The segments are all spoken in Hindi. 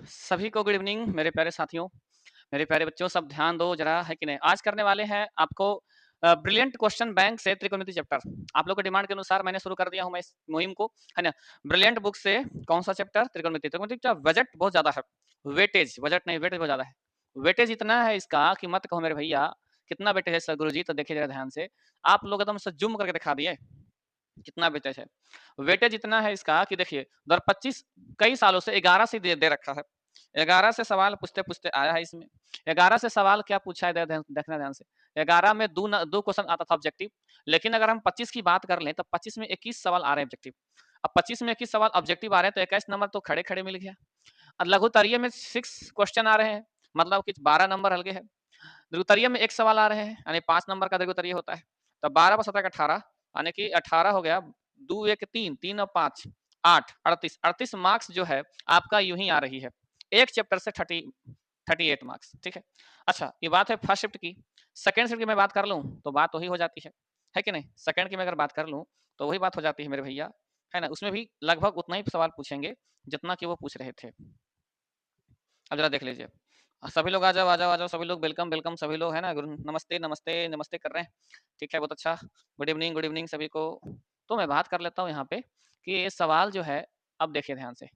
सभी को गुड इवनिंग मेरे प्यारे साथियों, मेरे प्यारे बच्चों, सब ध्यान दो जरा, है कि नहीं। आज करने वाले हैं आपको ब्रिलियंट क्वेश्चन बैंक से त्रिकोणमिति चैप्टर। आप लोग के डिमांड के अनुसार मैंने शुरू कर दिया हूं मैं इस मुहिम को, है ना। ब्रिलियंट बुक से कौन सा चैप्टर? त्रिकोणमिति। त्रिकोणमिति का बजट बहुत ज्यादा है, वेटेज, बजट नहीं वेटेज बहुत ज्यादा है। वेटेज इतना है इसका कि मत कहो मेरे भैया। कितना वेटेज है सर गुरु जी? तो देखिए जरा ध्यान से, आप लोग एकदम से जूम करके दिखा दिए कितना वेटेज है। वेटेज इतना है इसका कि देखिए 2025 कई सालों से 11 से दे रखा है। 11 से सवाल पूछते पूछते आया है इसमें। 11 से सवाल क्या पूछा है देखना ध्यान से। 11 में दो क्वेश्चन आता था ऑब्जेक्टिव, लेकिन अगर हम 25 की बात कर लें तो 25 में 21 सवाल आ रहे हैं ऑब्जेक्टिव। अब 25 में 21 सवाल ऑब्जेक्टिव आ रहे हैं तो 21 नंबर तो खड़े खड़े मिल गया। और लघुतरीय में 6 क्वेश्चन आ रहे हैं, मतलब कि 12 नंबर हल्के है। द्वितीय में एक सवाल आ रहे हैं, यानी 5 नंबर का द्वितीय होता है। तो 12 + 17 = 18, यानी कि 18 हो गया। 2 1 3, 3 और 5 8, 38 38 मार्क्स जो है आपका यूं ही आ रही है। एक चैप्टर से 38 मार्क्स, ठीक है। अच्छा, ये बात है फर्स्ट शिफ्ट की। सेकंड शिफ्ट की मैं बात कर लूं तो बात वही हो जाती है कि नहीं। सेकंड की मैं अगर बात कर लूं तो वही बात हो जाती है मेरे भैया, है ना। उसमें भी लगभग उतना ही सवाल पूछेंगे जितना कि वो पूछ रहे थे। अब जरा देख लीजिए। सभी लोग आ जाओ आ जाओ आ जाओ, सभी लोग वेलकम वेलकम, सभी लोग, है ना। नमस्ते नमस्ते नमस्ते कर रहे हैं, ठीक है, बहुत अच्छा। गुड इवनिंग सभी को। तो मैं बात कर लेता हूँ यहाँ पे कि ये सवाल जो है, अब देखिए ध्यान से,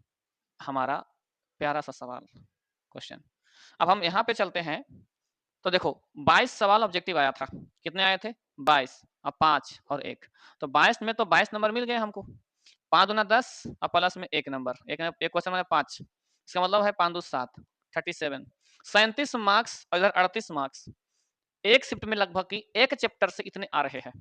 हमारा प्यारा सा सवाल क्वेश्चन। अब हम यहाँ पे चलते हैं तो देखो 22 सवाल ऑब्जेक्टिव आया था। कितने आए थे? 22। अब 5 और 1, तो 22 में तो 22 नंबर मिल गए हमको। 5 दूना 10 और प्लस में 1 नंबर, एक क्वेश्चन में 5, इसका मतलब है 5 दूना 7, 37। 37 मार्क्स और इधर 38 मार्क्स, एक शिफ्ट में लगभग की एक चैप्टर से इतने आ रहे हैं।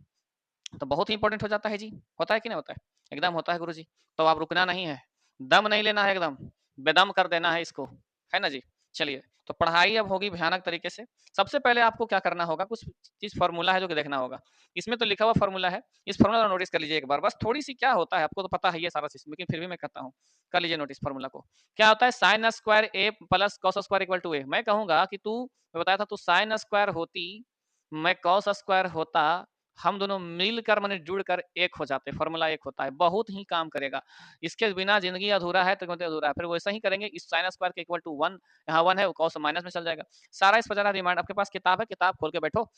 तो बहुत ही इंपॉर्टेंट हो जाता है जी। होता है कि नहीं होता है? एकदम होता है गुरु जी। तो आप रुकना नहीं है, दम नहीं लेना है, एकदम बेदम कर देना है इसको, है ना जी। चलिए, तो पढ़ाई अब होगी भयानक तरीके से। सबसे पहले आपको क्या करना होगा, कुछ चीज फॉर्मूला है जो कि देखना होगा। इसमें तो लिखा हुआ फॉर्मूला है, इस फॉर्मूला को नोटिस कर लीजिए एक बार। बस थोड़ी सी क्या होता है आपको तो पता है ये सारा सिस्टम, लेकिन फिर भी मैं कहता हूँ, कर लीजिए नोटिस फॉर्मूला को। क्या होता है? Sine square A plus cos square equal to A. मैं कहूंगा कि तू, मैं बताया था, तू साइन स्क्वायर होती, मैं कॉस स्क्वायर होता, हम दोनों मिलकर माने जुड़कर एक हो जाते। फॉर्मूला एक होता है, बहुत ही काम करेगा। इसके बिना जिंदगी अधूरा है, तो अधूरा है। फिर वैसा ही करेंगे, इस साइन स्क्वायर के इक्वल टू 1, यहाँ 1 है, वो कॉस माइनस में चल जाएगा। सारा इस पर जरा रिमाइंड, आपके पास किताब है, किताब खोल के बैठो,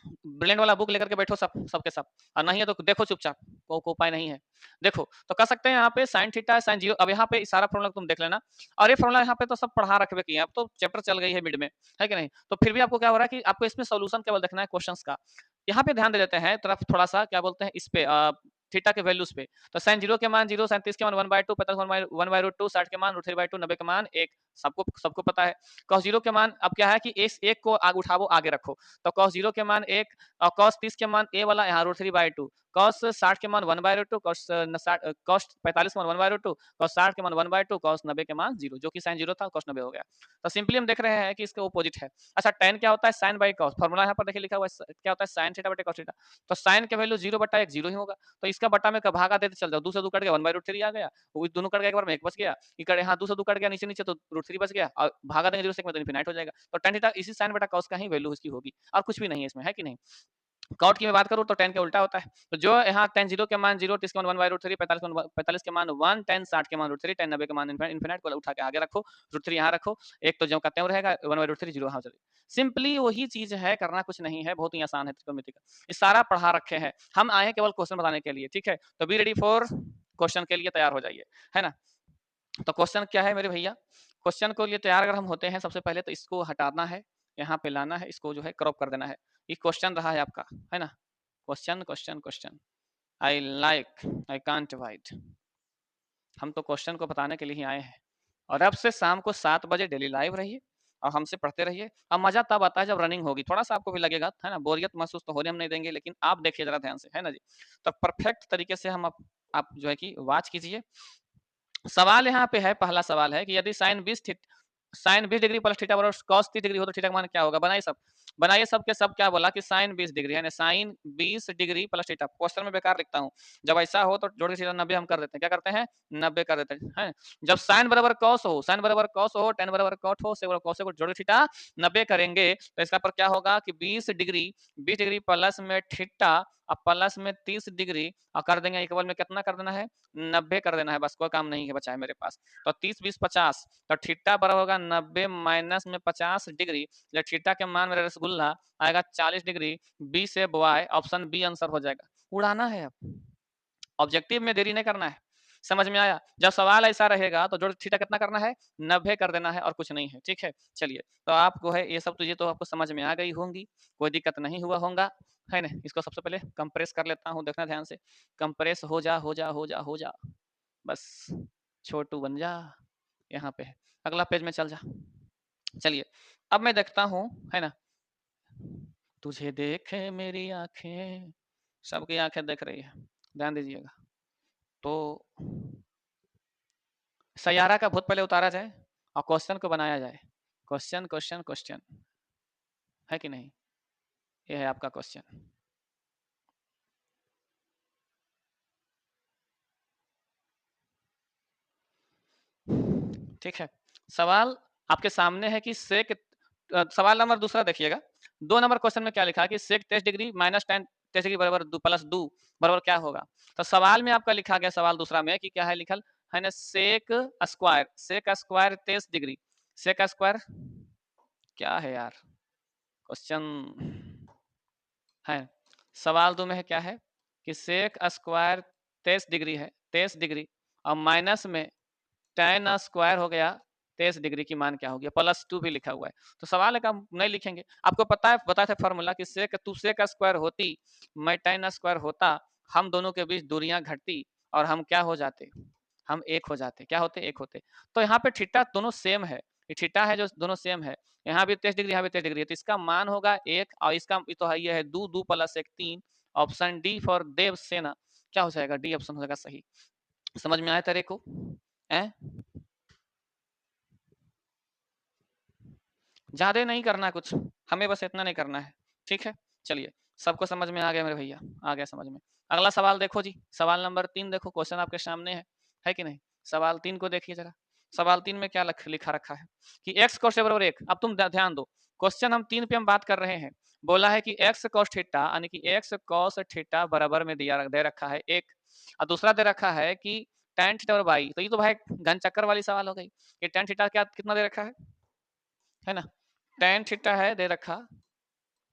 ब्रिलियंट वाला बुक लेकर के बैठो, सबके सब। और नहीं है तो देखो चुपचाप, को उपाय नहीं है। देखो तो कर सकते हैं यहाँ पे साइन थीटा है, साइन जीरो। अब यहाँ पे सारा फॉर्मूला तुम देख लेना, और ये फॉर्मूला यहाँ पे तो सब पढ़ा रखे किए, अब तो चैप्टर चल गई है मिड में, है कि नहीं। तो फिर भी आपको क्या हो रहा है कि आपको इसमें सोल्यूशन केवल देखना है क्वेश्चंस का। यहाँ पे ध्यान दे देते हैं तरफ थोड़ा सा, क्या बोलते हैं इस पे, थीटा के वैल्यूज पे। तो साइन जीरो के मान 0, 37 के मान 1/2, 45 1/√2, 60 के मान √3/2, 90 के मान 1, सबको सबको पता है। cos जीरो के मान अब क्या है कि इस एक को आगे उठाओ, आगे रखो। तो cos जीरो के मान 1, और cos 30 के मान ए वाला यहाँ √3/2, cos 60 के मान 1/√2, cos 45 के मान 1/√2, cos 60 के मान 1/2, cos 90 के मान 0, जो कि sin 0 था, cos 90 हो गया। तो सिंपली हम देख रहे हैं कि इसका ऑपोजिट है। अच्छा, tan क्या होता है? sin by cos। फॉर्मूला यहाँ पर देखिए लिखा हुआ है, क्या होता है? sin थीटा बटे cos थीटा। तो sin के वैल्यू 0/1 0 ही होगा। तो इसका बटा में भागा देते चल जाओ, 2 से 2 कट गया, 1/√3 आ गया। वो दोनों कट गया, एक बार में 1 बच गया। यहाँ 2 से 2 कट गया, नीचे नीचे तो √3 बच गया, और भागा देंगे 0 से 1 में तो इनफिनाइट हो जाएगा। तो tan थीटा इसी sin बटा cos का ही वैल्यू इसकी होगी, और कुछ भी नहीं है इसमें, है कि नहीं। कॉट की मैं बात करूं तो tan के उल्टा होता है। तो जो यहाँ tan 0 के मान 0, 30 के मान 1/√3, 45 के मान 1, tan 60 के मान √3, tan 90 के मान इनफिनाइट को उठा के आगे रखो, √3 यहाँ रखो, एक तो जो का त्यों रहेगा, 1/√3 0 यहाँ चले। सिंपली वही चीज है, करना कुछ नहीं है, बहुत ही आसान है त्रिकोणमिति का। ये सारा पढ़ा रखे हैं, हम आए केवल क्वेश्चन बताने के लिए, ठीक है। तो बी रेडी फॉर क्वेश्चन के लिए तैयार हो जाइए, है ना। तो क्वेश्चन क्या है मेरे भैया? क्वेश्चन को लिए तैयार अगर हम होते हैं, सबसे पहले तो इसको हटाना है, यहाँ पे लाना है, इसको जो है क्रॉप कर देना है। ये क्वेश्चन रहा है आपका, है ना। Question question question, I like, I can't white. हम तो क्वेश्चन को बताने के लिए ही आए हैं। और अब से शाम को 7 बजे डेली लाइव रहिए और हमसे पढ़ते रहिए। अब मजा तब आता है जब रनिंग होगी, थोड़ा सा आपको भी लगेगा, है ना। बोरियत महसूस तो होने हम नहीं देंगे, लेकिन आप देखिए जरा ध्यान से, है ना जी। तो परफेक्ट तरीके से हम आप जो है कि वॉच कीजिए। सवाल यहाँ पे है, पहला सवाल है कि यदि साइन 20 डिग्री प्लस थीटा बराबर कॉस 30 डिग्री हो तो थीटा का मान क्या होगा? बनाइए सब के सब। क्या बोला कि साइन 20 डिग्री है, sine 20 degree plus theta. Question में बेकार लिखता हूँ, जब ऐसा हो तो जोड़ के थीटा 90 हम कर देते हैं। क्या करते हैं? 90 कर देते हैं। जब साइन बराबर कॉस हो, tan बराबर कॉट हो, कॉस को जोड़ के थीटा 90 करेंगे, तो इसका पर क्या होगा कि 20 डिग्री प्लस में थीटा अब प्लस में 30 डिग्री और कर देंगे इक्वल में कितना कर देना है, 90 कर देना है, बस कोई काम नहीं है बचा है मेरे पास। तो 30 20 50, तो थीटा बराबर होगा 90 माइनस में 50 डिग्री, जब थीटा के मान मेरा रसगुल्ला आएगा 40 डिग्री, बी से बॉय, ऑप्शन बी आंसर हो जाएगा। उड़ाना है, अब ऑब्जेक्टिव में देरी नहीं करना है। समझ में आया? जब सवाल ऐसा रहेगा तो जो थीटा कितना करना है, 90 कर देना है और कुछ नहीं है। ठीक है, चलिए तो आपको है ये सब चीजें तो आपको समझ में आ गई होंगी, कोई दिक्कत नहीं हुआ होगा, है ना? इसको सबसे पहले कंप्रेस कर लेता हूँ, देखना ध्यान से, कंप्रेस हो जा हो जा हो जा हो जा, बस छोटू बन जा, यहाँ पे है, अगला पेज में चल जा। चलिए अब मैं देखता हूँ, है ना, तुझे देखे मेरी आंखें, सबकी आंखें देख रही है, ध्यान दीजिएगा। तो सैयारा का भूत पहले उतारा जाए और क्वेश्चन को बनाया जाए, क्वेश्चन क्वेश्चन क्वेश्चन, है कि नहीं? ये है आपका क्वेश्चन। ठीक है, सवाल आपके सामने है कि सेक, सवाल नंबर दूसरा देखिएगा, 2 नंबर क्वेश्चन में क्या लिखा है कि सेक 23 डिग्री माइनस 10 23 डिग्री बराबर प्लस 2 बराबर क्या होगा। तो सवाल में आपका लिखा गया, सवाल दूसरा में कि क्या है लिखल है ना, sec square 23 degree, sec square क्या है यार, क्वेश्चन है, सवाल दो में है क्या है कि सेक स्क्वायर 23 डिग्री है, 23 डिग्री और माइनस में tan स्क्वायर हो गया 23 डिग्री की मान क्या हो गया, +2 भी लिखा हुआ है। तो सवाल है कि हम नहीं लिखेंगे, आपको पता है, बताया था फॉर्मूला कि सेक तू सेक स्क्वायर होती, मैं tan स्क्वायर होता, हम दोनों के बीच दूरियां घटती और हम क्या हो जाते, हम एक हो जाते, क्या होते, एक होते। तो यहाँ पे थीटा दोनों सेम है, ये थीटा है जो दोनों सेम है, यहाँ भी 23 डिग्री, यहाँ भी 23 डिग्री है, तो इसका मान होगा एक, और इसका तो है ये है 2 2 + 1 3, ऑप्शन डी फॉर देव सेना, क्या हो जाएगा, डी ऑप्शन हो जाएगा सही। समझ में आया तेरे को? है ज्यादा नहीं करना है कुछ, हमें बस इतना नहीं करना है। ठीक है, चलिए सबको समझ में आ गया मेरे भैया, आ गया समझ में। अगला सवाल देखो जी, सवाल नंबर 3 देखो, क्वेश्चन आपके सामने है कि नहीं? सवाल 3 को देखिए जरा, सवाल 3 में क्या लिखा रखा है कि x cos बराबर 1। अब तुम ध्यान दो, क्वेश्चन हम 3 पे हम बात कर रहे हैं, बोला है कि x cos थीटा यानी कि x cos थीटा बराबर में दिया दे रखा है 1, और दूसरा दे रखा है कि tan थीटा और बाई, तो ये तो भाई घन चक्कर वाली सवाल हो गई कि tan थीटा क्या कितना दे रखा है ना, tan थीटा है दे रखा,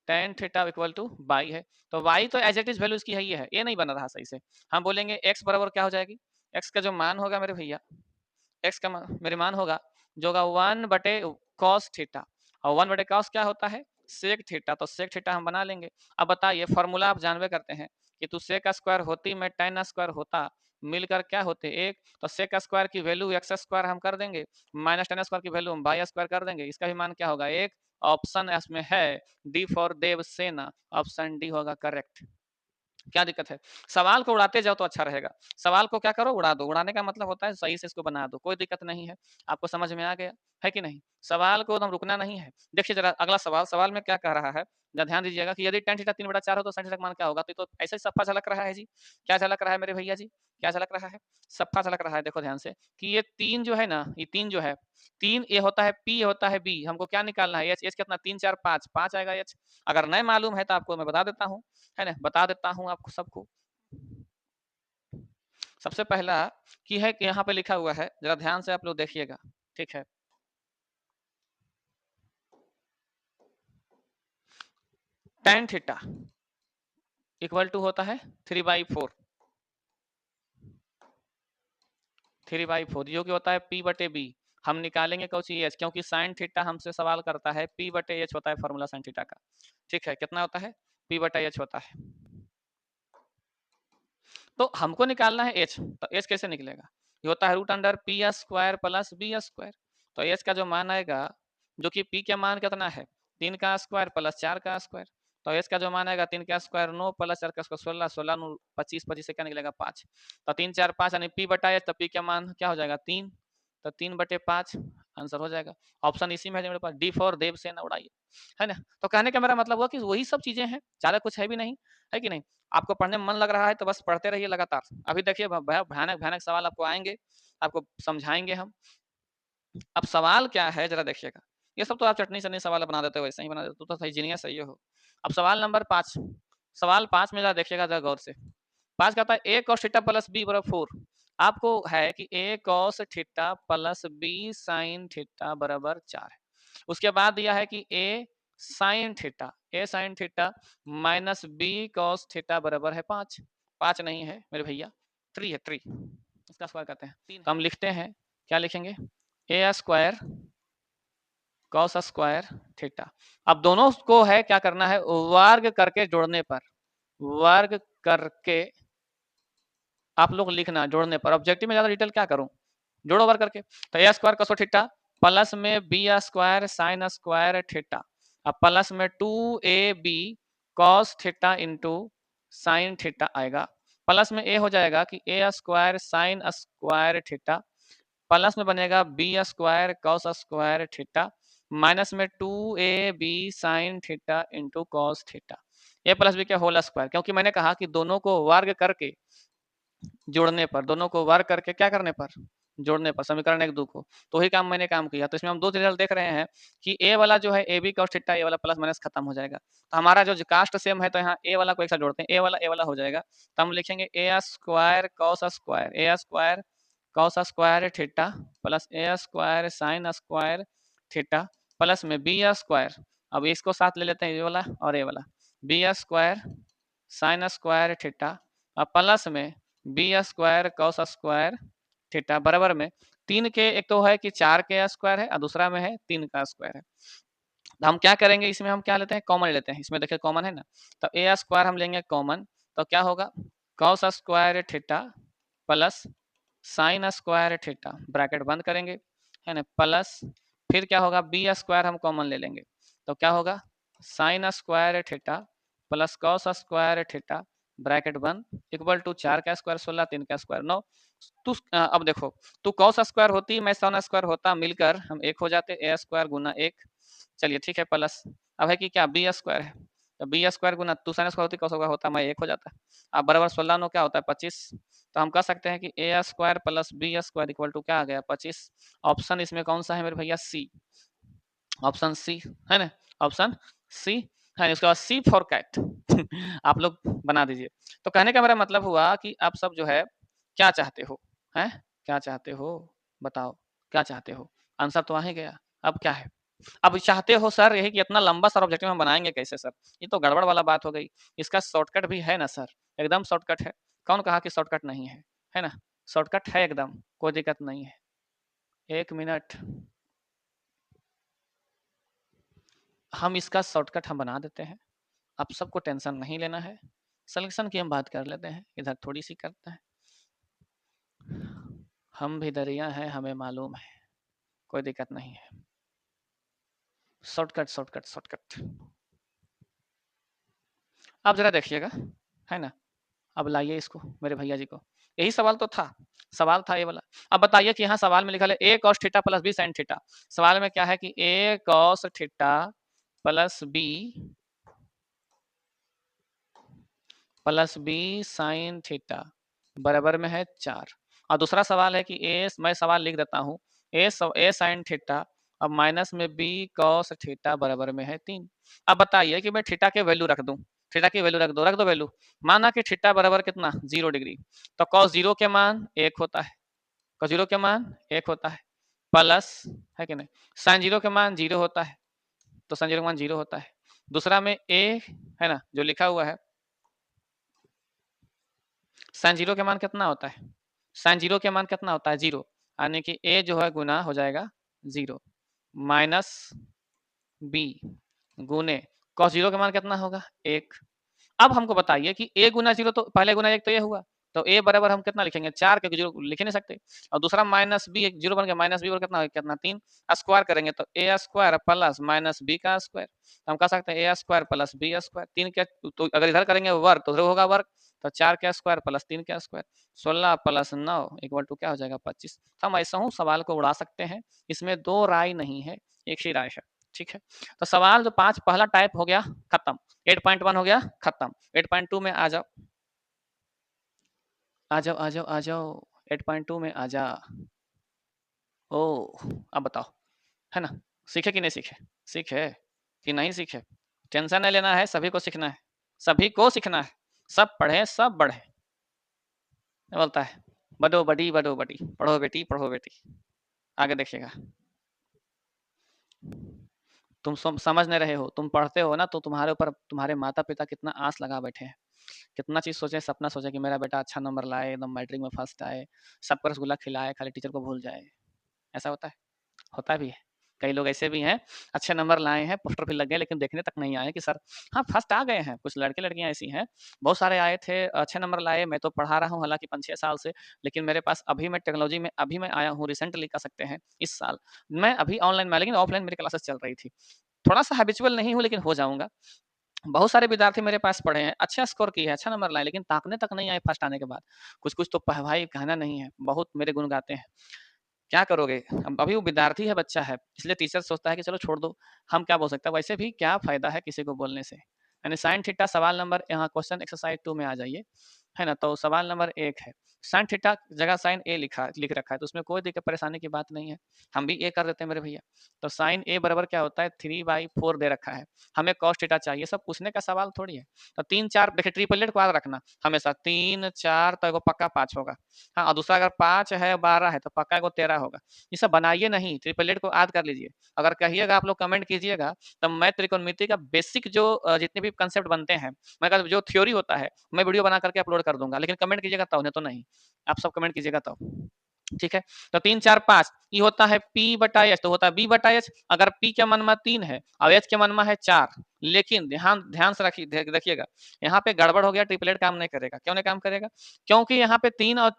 tan theta equal two by है, तो y तो एज इट इज वैल्यू इसकी है, ये नहीं बन रहा सही से। हम बोलेंगे x बराबर क्या हो जाएगी, x का जो मान होगा मेरे भैया, x का मेरे मान होगा जो होगा 1/cos थीटा, और 1/cos क्या होता है, सेक थीटा, तो सेक थीटा हम बना लेंगे। अब बताइए, फॉर्मूला आप जानवे करते हैं कि तू सेक स्क्वायर होती, मैं tan स्क्वायर होता, मिलकर क्या होते एक, तो सेक स्क्वायर की वैल्यू एक्स स्क्वायर हम कर देंगे, माइनस tan स्क्वायर की वैल्यू हम बाई स्क्वायर कर देंगे, इसका भी मान क्या होगा एक, ऑप्शन इसमें है डी फॉर देव सेना, ऑप्शन डी होगा करेक्ट। क्या दिक्कत है, सवाल को उड़ाते जाओ तो अच्छा रहेगा, सवाल को क्या करो, उड़ा दो, उड़ाने का मतलब होता है सही से इसको बना दो, कोई दिक्कत नहीं है। आपको समझ में आ गया है कि नहीं? सवाल को एकदम रुकना नहीं है। देखिए जरा अगला सवाल, सवाल में क्या कह रहा है, जरा ध्यान दीजिएगा कि यदि tan थीटा 3/4 हो तो sin थीटा का मान क्या होगा, तो ऐसे ही सफा झलक रहा है जी, क्या झलक रहा है मेरे भैया जी, क्या झलक रहा है, सफा झलक रहा है। देखो ध्यान से कि ये 3 जो है ना, ये 3 जो है, 3 ए होता है, पी होता है बी, हमको क्या निकालना है, एच, एच कितना 3 4 5, 5 आएगा एच। अगर नहीं मालूम है तो आपको मैं बता देता हूँ, है ना, बता देता हूँ आपको सबको। सबसे पहला की है कि यहाँ पे लिखा हुआ है, जरा ध्यान से आप लोग देखिएगा, ठीक है, tan थीटा इक्वल टू होता है 3/4, 3/4 जो कि होता है p/b, हम निकालेंगे कौन एच, क्योंकि साइन थीटा हमसे सवाल करता है, p/h होता है फॉर्मूला साइन थीटा का। ठीक है, कितना होता है, p/h होता है, तो हमको निकालना है एच, तो एच कैसे निकलेगा, ये होता है √π² + b², तो एच का जो मान आएगा, जो कि पी का मान कितना है 3 का स्क्वायर प्लस 4 का स्क्वायर, तो एच का जो मान आएगा 3 का स्क्वायर 9 प्लस 4 का स्क्वायर 16, 16 9 25, 25 से क्या निकलेगा 5, तो 3 4 5 यानी p/h, तो पी का मान क्या हो जाएगा 3, तो 3/5 आंसर हो जाएगा। ऑप्शन इसी में है मेरे पास, डी फॉर देव सेना उड़ाइए, है ना। तो कहने का मेरा मतलब हुआ कि वही सब चीजें हैं, ज्यादा कुछ है भी नहीं, है कि नहीं। आपको पढ़ने में मन लग रहा है तो बस पढ़ते रहिए लगातार। अभी देखिए भयानक भयानक सवाल आपको आएंगे, आपको समझाएंगे हम। अब सवाल क्या है जरा देखिएगा, ये सब तो आप चटनी चटनी सवाल बना देते हो, वैसे ही बना देते हो, तो सही जीनियस सही हो। अब सवाल नंबर 5, सवाल 5 में जरा देखिएगा जरा गौर से। 5 कहता है a cos theta plus b बराबर 4। आपको है कि a cos theta plus b sin theta बराबर 4 है। उसके बाद दिया है कि a sin theta minus b cos theta बराबर है 5। 5 नहीं है मेरे भैया, 3 है, 3। इसका स्क्वायर करते हैं 3। हम लिखते हैं, क्या लिखेंगे, a square cos square theta. अब दोनों को है क्या करना है, वर्ग करके जोड़ने पर, वर्ग करके आप लोग लिखना, जोड़ने पर। ऑब्जेक्टिव में ज्यादा डिटेल क्या करूं, जोड़ो वर्ग करके। तो A square cos theta plus में B square sine square theta, अब प्लस में 2ab cos theta into sine theta आएगा। प्लस में ए हो जाएगा कि A square sine square theta, plus में बनेगा B square cos square theta, minus में 2ab sine theta into cos theta. A plus B के होल स्क्वायर, क्योंकि मैंने कहा कि दोनों को वर्ग करके जोड़ने पर, दोनों को वर्ग करके क्या करने पर, जोड़ने पर, समीकरण 1 2 को। तो वही काम मैंने काम किया। तो इसमें हम दो रिजल्ट देख रहे हैं कि ए वाला जो है ए बी cos थीटा, ए वाला प्लस माइनस खत्म हो जाएगा। तो हमारा जो कास्ट सेम है, तो यहाँ ए वाला को एक साथ जोड़ते हैं, ए वाला हो जाएगा। तो हम लिखेंगे A square cos square, A square cos square theta plus A square sine square theta, plus में बी स्क्वायर, अब इसको साथ ले लेते हैं, ये वाला और ये वाला, B square sine square theta, और प्लस में B square cos square theta बराबर में 3 के, एक तो है कि 4 के स्क्वायर है और दूसरा में है 3 का स्क्वायर है। तो हम क्या करेंगे, इसमें हम क्या लेते हैं, कॉमन लेते हैं। इसमें देखिए कॉमन है ना, तो ए स्क्वायर हम लेंगे कॉमन, तो क्या होगा, cos square theta plus sign square theta, bracket बंद करेंगे, है ना, प्लस फिर क्या होगा, बी स्क्वायर हम कॉमन ले लेंगे, तो क्या होगा, sign square theta plus cos square theta, bracket बंद, इक्वल टू 4 का स्क्वायर 16, 3 का स्क्वायर 9। तो अब देखो, तो cos स्क्वायर होती, मैं साइन स्क्वायर होता, मिलकर हम एक हो जाते, ए स्क्वायर गुना 1। चलिए ठीक है, प्लस अब है कि क्या, बी स्क्वायर है, तो बी स्क्वायर गुना टू साइन स्क्वायर होती, cos स्क्वायर होता, मैं 1 हो जाता। अब बराबर 16 9 क्या होता है, 25। तो हम कह सकते हैं कि A square plus B square equal to क्या आ गया, 25। ऑप्शन इसमें कौन सा है मेरे भैया, सी, ऑप्शन सी है ना, ऑप्शन सी है। उसके बाद सी फॉर कैट आप लोग बना दीजिए। तो कहने का मेरा मतलब हुआ कि आप सब जो है क्या चाहते हो, हैं क्या चाहते हो, बताओ क्या चाहते हो। आंसर तो आ ही गया, अब क्या है, अब चाहते हो सर यही कि इतना लंबा सर ऑब्जेक्टिव हम बनाएंगे कैसे सर, ये तो गड़बड़ वाला बात हो गई। इसका शॉर्टकट भी है ना सर, एकदम शॉर्टकट है। कौन कहा कि शॉर्टकट नहीं है ना, शॉर्टकट है एकदम, कोई दिक्कत नहीं है। 1 मिनट, हम इसका शॉर्टकट हम बना देते हैं, आप सबको टेंशन नहीं लेना है। सलेक्शन की हम बात कर लेते हैं, इधर थोड़ी सी करते हैं। हम भी दरिया हैं, हमें मालूम है, कोई दिक्कत नहीं है। शॉर्टकट शॉर्टकट शॉर्टकट, आप जरा देखिएगा, है ना। अब लाइए इसको मेरे भैया जी को, यही सवाल तो था, सवाल था ये वाला। अब बताइए कि यहाँ सवाल में लिखा है A cos theta plus B sin theta. सवाल में क्या है कि A cos theta plus B sin theta बराबर में है 4। और दूसरा सवाल है कि ए, मैं सवाल लिख देता हूँ, ए sin थीटा अब माइनस में बी cos थीटा बराबर में है 3। अब बताइए कि मैं थीटा के वैल्यू रख दूं, थीटा की वैल्यू रख दो वैल्यू। माना कि थीटा बराबर कितना, 0 डिग्री, तो cos 0 के मान 1 होता है, cos 0 के मान 1 होता है, प्लस है कि नहीं, sin 0 के मान 0 होता है, तो sin 0 के मान 0 होता है। दूसरा में ए है ना जो लिखा हुआ है, साइन जीरो के मान कितना होता है, साइन जीरो के मान कितना होता है, 0, यानी कि ए जो है गुना हो जाएगा 0 माइनस बी गुने cos 0 का मान कितना होगा, 1। अब हमको बताइए कि ए गुना 0, तो पहले गुना 1 तो ये हुआ, तो ए बराबर हम कितना लिखेंगे, 4, क्योंकि 0 लिख ही नहीं सकते। और दूसरा माइनस बी, 0 बन गया, माइनस बी और कितना 3। स्क्वायर करेंगे तो A square plus minus B का स्क्वायर, हम कह सकते हैं ए स्क्वायर प्लस बी स्क्वायर। 3 के तो अगर इधर करेंगे वर्ग तो होगा वर्ग, तो 4 का स्क्वायर प्लस 3 का स्क्वायर, 16 प्लस 9 इक्वल टू क्या हो जाएगा, 25। हम ऐसा हूँ सवाल को उड़ा सकते हैं, इसमें दो राय नहीं है, एक ही राय है, ठीक है। तो सवाल जो 5 पहला टाइप हो गया खत्म, 8.1 हो गया खत्म। 8.2 में आ जाओ, आ जाओ आ जाओ आ जाओ, 8.2 में आ जा। ओ अब बताओ, है ना, सीखे कि नहीं सीखे, सीखे कि नहीं सीखे, टेंशन नहीं लेना है, सभी को सीखना है, सभी को सीखना है, सब पढ़े सब बढ़े। क्या बोलता है, बड़ो बड़ी पढ़ो बेटी पढ़ो बेटी। आगे देखिएगा, तुम समझ नहीं रहे हो, तुम पढ़ते हो ना तो तुम्हारे ऊपर तुम्हारे माता पिता कितना आस लगा बैठे हैं, कितना चीज़ सोचे, सपना सोचे कि मेरा बेटा अच्छा नंबर लाए, एकदम मैट्रिक में फर्स्ट आए, सबको रसगुल्ला खिलाए, खाली टीचर को भूल जाए। ऐसा होता भी है। कई लोग ऐसे भी हैं, अच्छे नंबर लाए हैं, पोस्टर भी लग गए, लेकिन देखने तक नहीं आए कि सर हाँ फर्स्ट आ गए हैं। कुछ लड़के लड़कियां ऐसी हैं, बहुत सारे आए थे, अच्छे नंबर लाए, मैं तो पढ़ा रहा हूँ हालांकि 5-6 साल से, लेकिन मेरे पास अभी मैं टेक्नोलॉजी में अभी मैं आया हूँ रिसेंटली, कह सकते हैं इस साल मैं अभी ऑनलाइन में, लेकिन ऑफलाइन मेरी क्लासेस चल रही थी, थोड़ा सा हैबिचुअल नहीं हूँ लेकिन हो जाऊंगा। बहुत सारे विद्यार्थी मेरे पास पढ़े हैं, अच्छा स्कोर किए हैं, अच्छा नंबर लाए, लेकिन ताकने तक नहीं आए फर्स्ट आने के बाद। कुछ कुछ तो भाई कहना नहीं है, बहुत मेरे गुण गाते हैं। क्या करोगे, अब अभी वो विद्यार्थी है, बच्चा है, इसलिए टीचर सोचता है कि चलो छोड़ दो, हम क्या बोल सकते हैं, वैसे भी क्या फायदा है किसी को बोलने से। यानी साइन थीटा सवाल नंबर, यहाँ क्वेश्चन एक्सरसाइज 2 में आ जाइए, है ना। तो सवाल नंबर 1 है, साइन थीटा जगह साइन ए लिख रखा है, तो उसमें कोई दिक्कत परेशानी की बात नहीं है, हम भी ए कर देते हैं मेरे भैया। तो साइन ए बराबर क्या होता है, 3/4 दे रखा है, हमें कॉस थीटा चाहिए, सब पूछने का सवाल थोड़ी है। तो 3-4 देखिए, ट्रिपलेट को याद रखना हमेशा, 3-4 तो एगो पक्का 5 होगा, हाँ, और दूसरा अगर 5 है 12 है तो पक्का एगो 13 होगा। ये सब बनाइए नहीं, ट्रिपलेट को याद कर लीजिए। अगर कहिएगा आप लोग कमेंट कीजिएगा, तब मैं त्रिकोणमिति का बेसिक जो जितने भी कंसेप्ट बनते हैं, मैं जो थ्योरी होता है, मैं वीडियो बना करके अपलोड कर दूंगा, लेकिन कमेंट कीजिएगा तब, नहीं तो नहीं। आप सब कमेंट कीजिएगा तब, ठीक है। तो 3-4-5 ये होता है P/H, तो होता है B/H। अगर P के मान में 3 है और H के मान में है 4, लेकिन ध्यान ध्यान से देखिएगा, यहाँ पे गड़बड़ हो गया, ट्रिपलेट काम नहीं करेगा। क्यों नहीं काम करेगा, क्योंकि यहाँ पे 3 और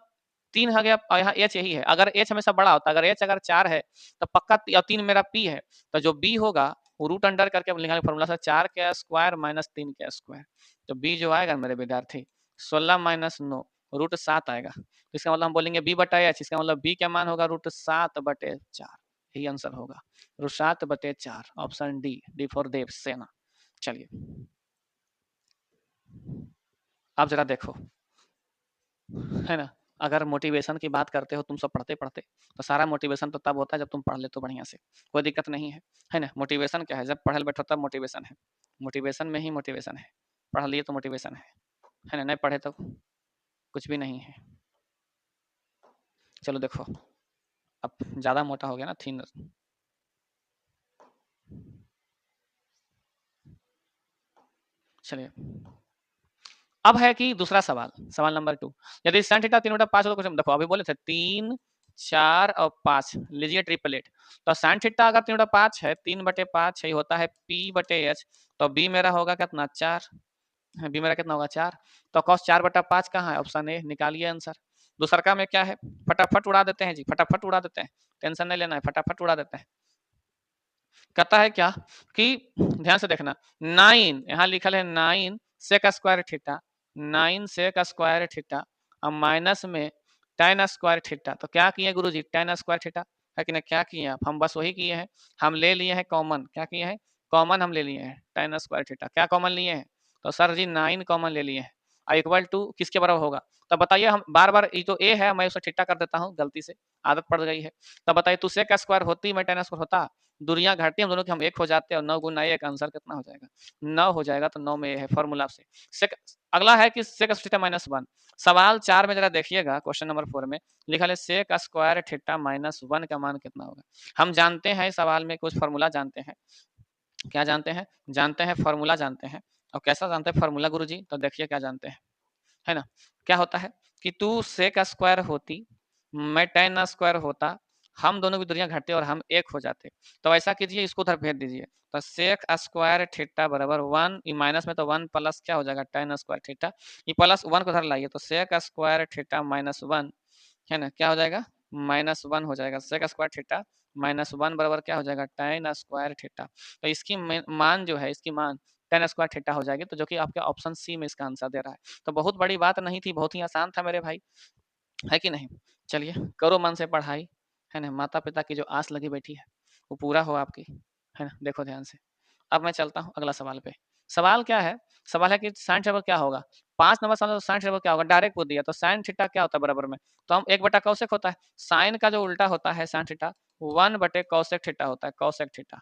3 हो गया, और यहाँ H यही है। अगर H हमेशा बड़ा होता, अगर H अगर 4 है तो पक्का, और 3 मेरा P है, तो जो B होगा वो रूट अंडर करके निकालेंगे फॉर्मूला से, 4 का स्क्वायर माइनस 3 का स्क्वायर। तो B जो आएगा मेरे विद्यार्थी, 16 माइनस 9 रूट 7 आएगा। तो इसका मतलब हम बोलेंगे B/H, इसका मतलब B का मान होगा रूट 7/4, यही आंसर होगा, रूट 7/4, ऑप्शन डी फॉर देव सेना। चलिए अब जरा देखो, है ना, अगर मोटिवेशन की बात करते हो तुम सब पढ़ते पढ़ते, तो सारा मोटिवेशन तो तब होता है जब तुम पढ़ लेते हो बढ़िया से, कोई दिक्कत नहीं है ना। मोटिवेशन क्या है, जब पढ़ल बैठो तब मोटिवेशन है, मोटिवेशन में ही मोटिवेशन है, पढ़ लिए तो मोटिवेशन है ना, नहीं पढ़े तो कुछ भी नहीं है। चलो देखो, अब ज़्यादा मोटा हो गया ना, थीन। चलिए अब है कि दूसरा सवाल, सवाल नंबर 2, यदि साइन थीटा 3/5 हो तो कुछ देखो, अभी बोले थे 3, 4 और 5, लीजिए ट्रिपलेट। तो साइन थीटा अगर 3/5 है, 3/5 है, होता है P/H, तो B मेरा होगा कितना, 4, बी मेरा कितना होगा, 4। तो कॉस 4/5 कहाँ है, ऑप्शन ए, निकालिए आंसर। दूसरा में क्या है, फटाफट उड़ा देते हैं जी, फटाफट उड़ा देते हैं, टेंशन नहीं लेना है, फटाफट उड़ा देते हैं। कहता है क्या कि ध्यान से देखना, 9 यहाँ लिखल है, 9 sec square theta, 9 sec square theta, और माइनस में tan स्क्वायर थीटा। तो क्या किए गुरु जी, tan स्क्वायर थीटा है कि नहीं, क्या किए आप, हम बस वही किए हैं, हम ले लिए हैं कॉमन, क्या किए हैं, कॉमन हम ले लिए हैं, tan स्क्वायर थीटा क्या कॉमन लिए हैं, तो सर जी 9 कॉमन ले लिए हैं, इक्वल टू किसके बराबर होगा। तब बताइए, हम बार बार, ये तो ए है, मैं उसे थीटा कर देता हूँ गलती से, आदत पड़ गई है। तब बताइए, तू सेक स्क्वायर होती, मैं tan स्क्वायर होता, दूरियां घटती, हम दोनों की हम एक हो जाते हैं, और 9 गुना 1 आंसर कितना हो जाएगा, 9 हो जाएगा। तो 9 में ये है फॉर्मूला से। अगला है कि सेक थीटा माइनस 1, सवाल 4 में जरा देखिएगा, क्वेश्चन नंबर 4 में लिखा है सेक स्क्वायर थीटा माइनस 1 का मान कितना होगा। हम जानते हैं सवाल में कुछ फॉर्मूला जानते हैं, क्या जानते हैं फॉर्मूला जानते हैं। और कैसा जानते हैं फॉर्मूला गुरु जी, तो देखिए क्या जानते हैं, है ना। क्या होता है कि तू सेक स्क्वायर होती, मैं tan स्क्वायर होता, हम दोनों की दूरियां घटते और हम एक हो जाते। तो ऐसा कीजिए, इसको उधर भेज दीजिए, तो सेक स्क्वायर थीटा बराबर 1, माइनस में तो 1 प्लस क्या हो जाएगा, tan स्क्वायर थीटा, ये प्लस 1 को उधर लाइए, तो सेक स्क्वायर थीटा माइनस 1, है ना, क्या हो जाएगा, -1 हो जाएगा। सेक स्क्वायर थीटा -1 बराबर क्या हो जाएगा, tan स्क्वायर थीटा। तो इसकी मान जो है, इसकी मान tan स्क्वायर थीटा हो जाएगी, तो जो कि आपके ऑप्शन सी में इसका आंसर दे रहा है। तो बहुत बड़ी बात नहीं थी, बहुत ही आसान था मेरे भाई, है कि नहीं। चलिए करो मन से पढ़ाई, है ना, माता पिता की जो आस लगी बैठी है वो पूरा हो आपकी, है ना। देखो ध्यान से, अब मैं चलता हूँ अगला सवाल पे। सवाल क्या है, सवाल है कि साइन थीटा क्या होगा, 5 नंबर सवाल, साइन थीटा क्या होगा, डायरेक्ट पूछ दिया। तो साइन थीटा क्या होता है बराबर में, तो हम 1/cosec होता है, साइन का जो उल्टा होता है साइन थीटा, 1/cosec थीटा होता है, cosec थीटा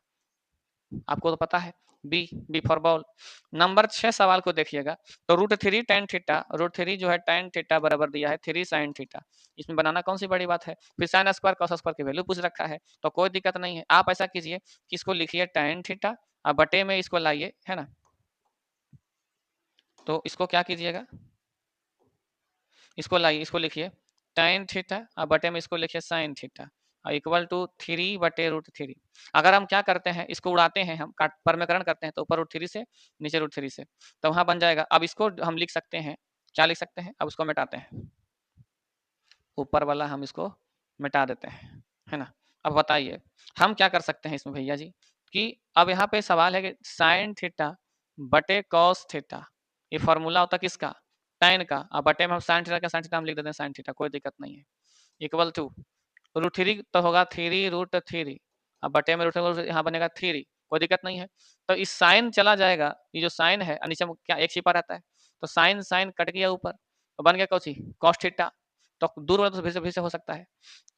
आपको तो पता है। B for ball. नंबर 6 सवाल को देखिएगा, तो √3 tan थीटा, √3 जो है tan थीटा बराबर दिया है 3 sin थीटा। इसमें बनाना कौन सी बड़ी बात है, फिर sin स्क्वायर cos स्क्वायर की वैल्यू पूछ रखा है, तो कोई दिक्कत नहीं है। आप ऐसा कीजिए कि इसको लिखिए tan थीटा और बटे में इसको लाइए, है ना। तो इसको क्या कीजिएगा, इसको लाइए, इसको लिखिए tan थीटा और बटे में इसको लिखिए sin थीटा और इक्वल टू 3 बटे √3। अगर हम क्या करते हैं, इसको उड़ाते हैं, हम परमेकरण करते हैं, तो ऊपर √3 से नीचे √3 से, तो वहां बन जाएगा। अब इसको हम लिख सकते हैं, क्या लिख सकते हैं, अब उसको मिटाते हैं, ऊपर वाला हम इसको मिटा देते हैं, है ना। अब बताइए हम क्या कर सकते हैं इसमें भैया जी, कि अब यहाँ पे सवाल है कि साइन थीटा बटे कॉस थीटा, ये फॉर्मूला होता किसका, tan का, अब बटे में हम साइन थीटा का साइन थीटा हम लिख देते हैं साइन थीटा, कोई दिक्कत नहीं है। इक्वल टू √3 तो होगा 3 √3, अब बटे में √3 यहाँ बनेगा 3, कोई दिक्कत नहीं है। तो इस साइन चला जाएगा, ये जो साइन है नीचे में क्या एक छिपा रहता है, तो साइन साइन कट गया ऊपर, तो बन गया कौन कॉस थीटा, तो दूर वाला तो फिर से हो सकता है,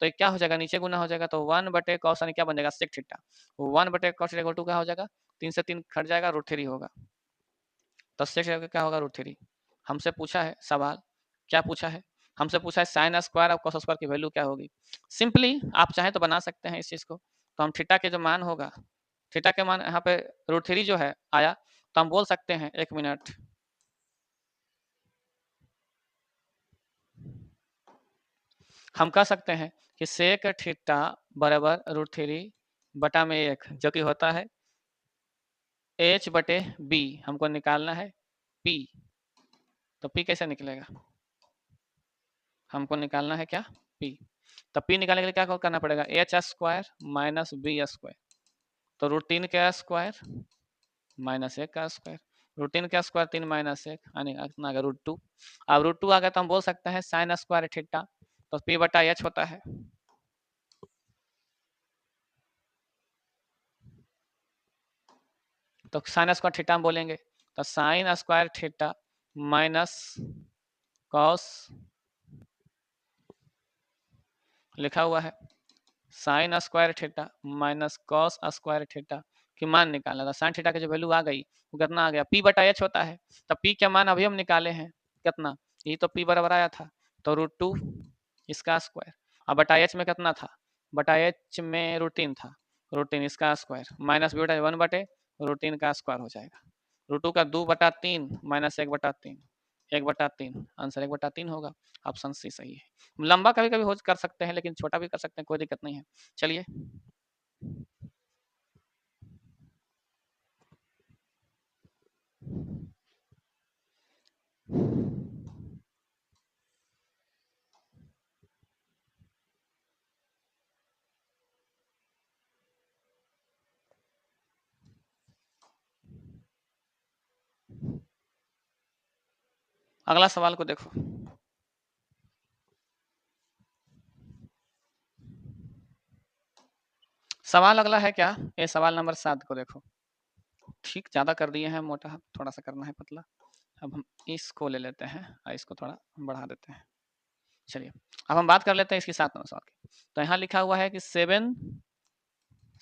तो ये क्या हो जाएगा, नीचे गुना हो जाएगा, तो 1 बटे कॉस यानी क्या बन जाएगा सेक थीटा, 1 बटे कॉस थीटा इक्वल टू क्या हो जाएगा, 3 से 3 कट जाएगा, √3 होगा, तो सेक थीटा क्या होगा √3। हमसे पूछा है सवाल, क्या पूछा है, हमसे पूछा है साइन स्क्वायर और कॉस स्क्वायर की वैल्यू क्या होगी। सिंपली आप चाहे तो बना सकते हैं इस चीज को, तो हम थीटा के जो मान होगा, थीटा के मान यहाँ पे √3 जो है आया, तो हम बोल सकते हैं, एक मिनट, हम कह सकते हैं कि सेक थीटा बराबर √3 बटा में 1, जो कि होता है h बटे b, हमको निकालना है p, तो p कैसे निकलेगा, हमको निकालना है क्या p, तो p निकालने के लिए क्या करना पड़ेगा, h square minus B square, तो √3 का स्क्वायर माइनस 1 का स्क्वायर, √3 का स्क्वायर 3 माइनस 1 यानी कितना आ गया √2। अब √2 आ गया तो हम बोल सकते हैं साइन स्क्वायर थीटा, तो p बटा h होता है, तो साइन स्क्वायर थीटा हम बोलेंगे, तो sign square theta minus cos, लिखा हुआ है sine square theta minus cos square theta की मान निकालना था। साइन थीटा की जो वैल्यू आ गई वो कितना आ गया, पी बटा एच होता है, तो पी के मान अभी हम निकाले हैं कितना, ये तो पी बराबर आया था, तो √2 इसका स्क्वायर, अब बटा एच में कितना था, बटा एच में √3 था, √3 इसका स्क्वायर माइनस बी बटा 1 बटे √3 का स्क्वायर हो जाएगा, √2 का 2/3 माइनस 1/3, 1/3 आंसर 1/3 होगा, ऑप्शन सी सही है। लंबा कभी कभी हो कर सकते हैं, लेकिन छोटा भी कर सकते हैं, कोई दिक्कत नहीं है। चलिए अगला सवाल को देखो, सवाल अगला है क्या, ये सवाल नंबर 7 को देखो, ठीक ज्यादा कर दिए हैं मोटा, थोड़ा सा करना है पतला, अब हम इसको ले लेते हैं और इसको थोड़ा बढ़ा देते हैं। चलिए अब हम बात कर लेते हैं इसकी 7 नंबर सवाल की, तो यहाँ लिखा हुआ है कि 7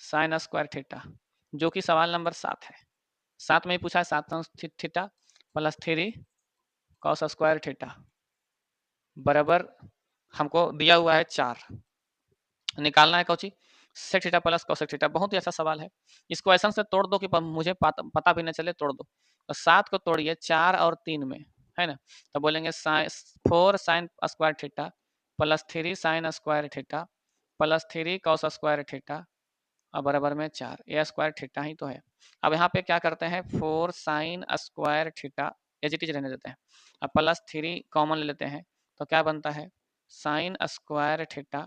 साइन स्क्वायर थीटा, जो कि सवाल नंबर 7 है, 7 में ही पूछा है 7 theta plus 3 cos square theta बराबर, हमको दिया हुआ है 4, निकालना है कौची, sec theta plus cosec theta. बहुत ही अच्छा सवाल है, इसको ऐसा से तोड़ दो कि मुझे पता भी न चले, तोड़ दो, तो 7 को तोड़िए 4 और 3 में, है ना, तो बोलेंगे 4 sine square theta plus 3 sign square theta plus 3 cos square theta और बराबर में 4, ए स्क्वायर थीटा ही तो है। अब यहाँ पे क्या करते हैं, 4 sine square theta as it is रहने देते हैं, अब प्लस 3 कॉमन ले लेते हैं, तो क्या बनता है साइन स्क्वायर थीटा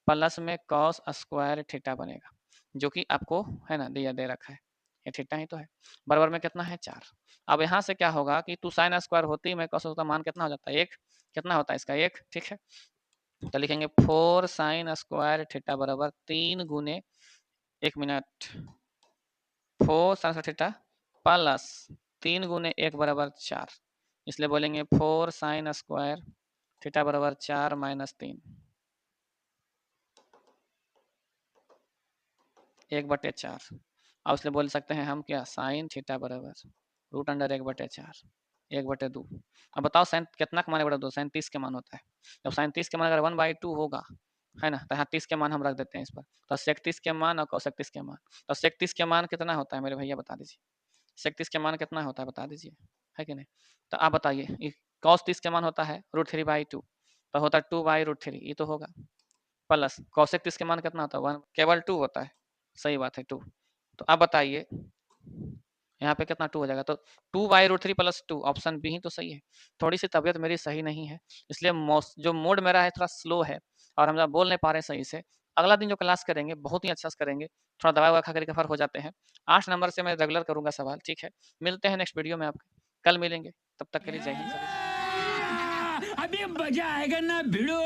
प्लस में कॉस स्क्वायर थीटा बनेगा, जो कि आपको है ना दिया दे रखा है, ये थीटा ही तो है, बराबर में कितना है 4। अब यहाँ से क्या होगा कि 2 साइन स्क्वायर होती है, मैं कॉस का मान कितना हो जाता है 1, कितना होता है इसका 1, ठीक है, तो लिखेंगे 4 साइन स्क्वायर थीटा बराबर 3 गुने, एक minute, 4 sine square theta plus 3 गुने 1 बराबर 4, इसलिए बोलेंगे 4 साइन स्क्वायर थीटा बराबर 4 माइनस 3, 1/4, और इसलिए बोल सकते हैं हम क्या, साइन थीटा बराबर रूट अंडर 1/4 1/2। अब बताओ साइन कितना का मान 1/2, साइन 30 के मान होता है। जब साइन 30 के मान अगर 1/2 होगा, है ना, तो यहाँ 30 के मान हम रख देते हैं इस पर। तो सेक 30 के मान और कोसेक 30 के मान, तो सेक 30 के मान कितना होता है मेरे भैया, बता दीजिए। सेक 30 के मान कितना होता है बता दीजिए, है कि नहीं। तो आप बताइए, कॉस 30 के मान होता है √3/2, तो होता है 2/√3, ये तो होगा। प्लस कौशिक 30 के मान कितना होता है 1, केवल 2 होता है, सही बात है 2। तो अब बताइए यहाँ पे कितना 2 हो जाएगा, तो 2/√3 + 2, ऑप्शन बी ही तो सही है। थोड़ी सी तबीयत मेरी सही नहीं है, इसलिए जो मोड मेरा है थोड़ा स्लो है और हम बोल नहीं पा रहे सही से। अगला दिन जो क्लास करेंगे बहुत ही अच्छा से करेंगे, थोड़ा दवा ववा खा कर रिकवर हो जाते हैं। 8 नंबर से मैं रेगुलर करूंगा सवाल, ठीक है। मिलते हैं नेक्स्ट वीडियो में, आपके कल मिलेंगे, तब तक के लिए जय हिंद सभी। अभी मजा आएगा ना भिड़ो।